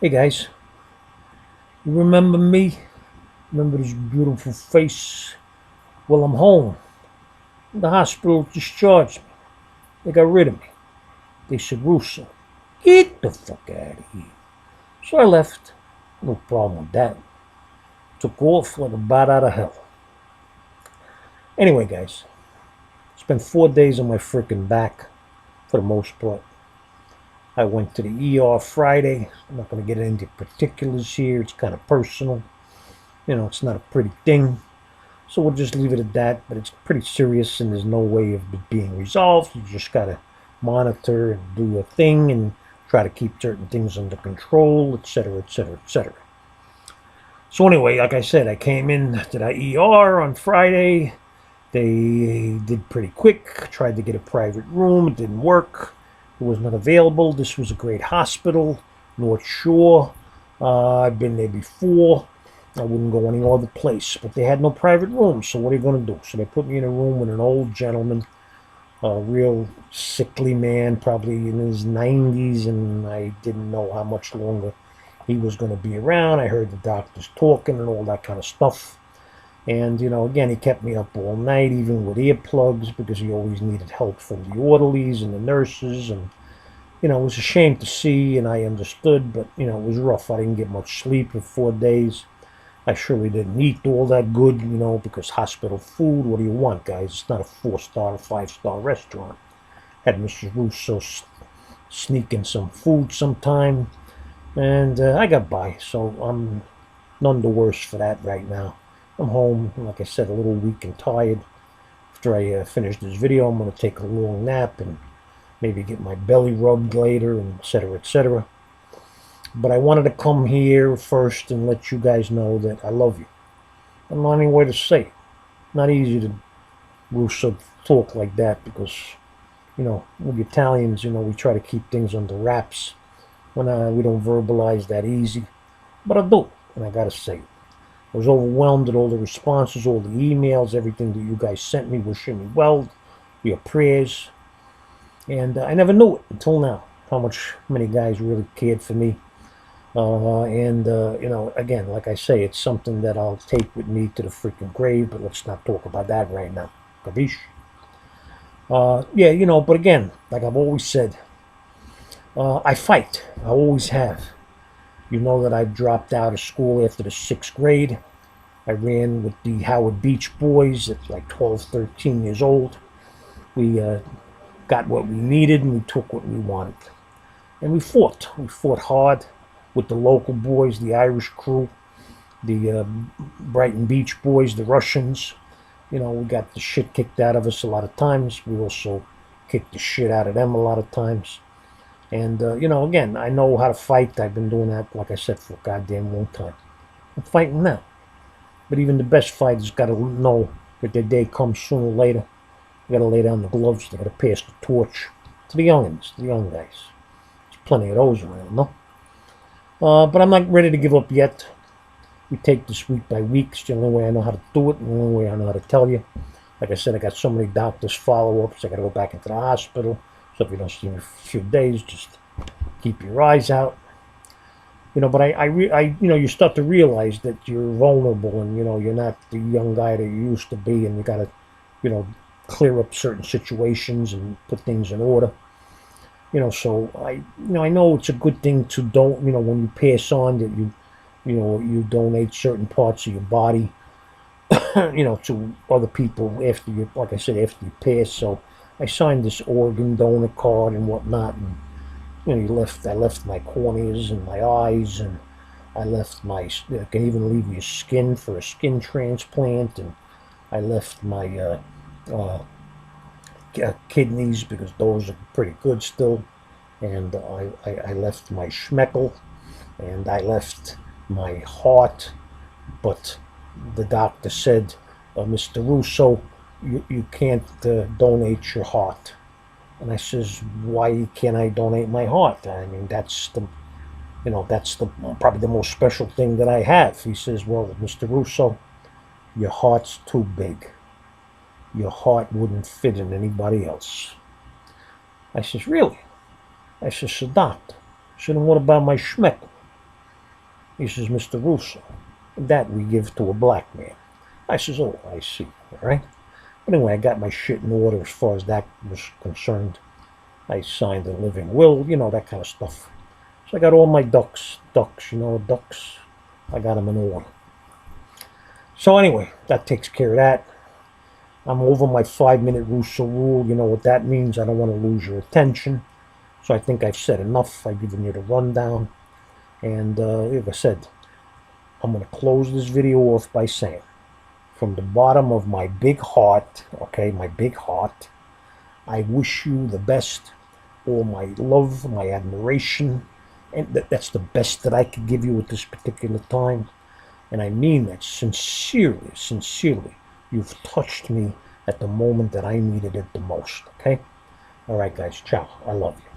Hey guys, you remember me? Remember this beautiful face? Well, I'm home. The hospital discharged me. They got rid of me. They said, Russo, get the fuck out of here. So I left. No problem with that. Took off like a bat out of hell. Anyway, guys, spent 4 days on my freaking back for the most part. I went to the ER Friday. I'm not going to get into particulars here. It's kind of personal. It's not a pretty thing. So we'll just leave it at that. But it's pretty serious, and there's no way of it being resolved. You just gotta monitor and do a thing and try to keep certain things under control, etc., etc., etc. So anyway, like I said, I came in to the ER on Friday. They did pretty quick. Tried to get a private room. It didn't work. It was not available. This was a great hospital, North Shore. I've been there before. I wouldn't go any other place, but they had no private rooms, so what are you going to do? So they put me in a room with an old gentleman, a real sickly man, probably in his 90s, and I didn't know how much longer he was going to be around. I heard the doctors talking and all that kind of stuff. And, again, he kept me up all night, even with earplugs, because he always needed help from the orderlies and the nurses. And, it was a shame to see, and I understood, but, it was rough. I didn't get much sleep for 4 days. I surely didn't eat all that good, because hospital food, what do you want, guys? It's not a 4-star or 5-star restaurant. Had Mrs. Russo sneak in some food sometime, and I got by, so I'm none the worse for that right now. I'm home, like I said, a little weak and tired. After I finish this video, I'm going to take a long nap and maybe get my belly rubbed later, and etc., etc. But I wanted to come here first and let you guys know that I love you. I don't know any way to say it. Not easy to Russo talk like that because, with Italians, we try to keep things under wraps. When we don't verbalize that easy. But I do, and I gotta say it. I was overwhelmed at all the responses, all the emails, everything that you guys sent me, wishing me well, your prayers. And I never knew it until now, how many guys really cared for me. Again, like I say, it's something that I'll take with me to the freaking grave, but let's not talk about that right now. Kabish? Yeah, but again, like I've always said, I fight. I always have. You know that I dropped out of school after the 6th grade. I ran with the Howard Beach boys at like 12, 13 years old. We got what we needed and we took what we wanted. And we fought. We fought hard with the local boys, the Irish crew, the Brighton Beach boys, the Russians. We got the shit kicked out of us a lot of times. We also kicked the shit out of them a lot of times. And, again, I know how to fight. I've been doing that, like I said, for a goddamn long time. I'm fighting now. But even the best fighters got to know that their day comes sooner or later. They got to lay down the gloves. They got to pass the torch to the youngins, the young guys. There's plenty of those around, no? But I'm not ready to give up yet. We take this week by week. It's the only way I know how to do it, and the only way I know how to tell you. Like I said, I got so many doctors follow-ups. I got to go back into the hospital. So if you don't see me for a few days, just keep your eyes out. But you start to realize that you're vulnerable, and you're not the young guy that you used to be, and you got to, clear up certain situations and put things in order. So I know it's a good thing to don't, when you pass on that you donate certain parts of your body, to other people after you, like I said, after you pass. So I signed this organ donor card and whatnot, and I left my corneas and my eyes, and I can even leave your skin for a skin transplant, and I left my kidneys because those are pretty good still, and I left my schmeckle, and I left my heart, but the doctor said, Mr. Russo, you can't donate your heart. And I says, why can't I donate my heart? I mean, that's probably the most special thing that I have. He says, well, Mr. Russo, your heart's too big. Your heart wouldn't fit in anybody else. I says, really? I says, so doctor. I said, and what about my schmeckle? He says, Mr. Russo, that we give to a black man. I says, oh, I see, all right? But anyway, I got my shit in order as far as that was concerned. I signed a living will, you know, that kind of stuff. So I got all my ducks, you know, ducks. I got them in order. So anyway, that takes care of that. I'm over my 5-minute Russo rule. You know what that means. I don't want to lose your attention. So I think I've said enough. I've given you the rundown. And like I said, I'm going to close this video off by saying, from the bottom of my big heart, okay, my big heart, I wish you the best, all my love, my admiration, and that's the best that I could give you at this particular time. And I mean that sincerely, sincerely. You've touched me at the moment that I needed it the most, okay? All right, guys, ciao. I love you.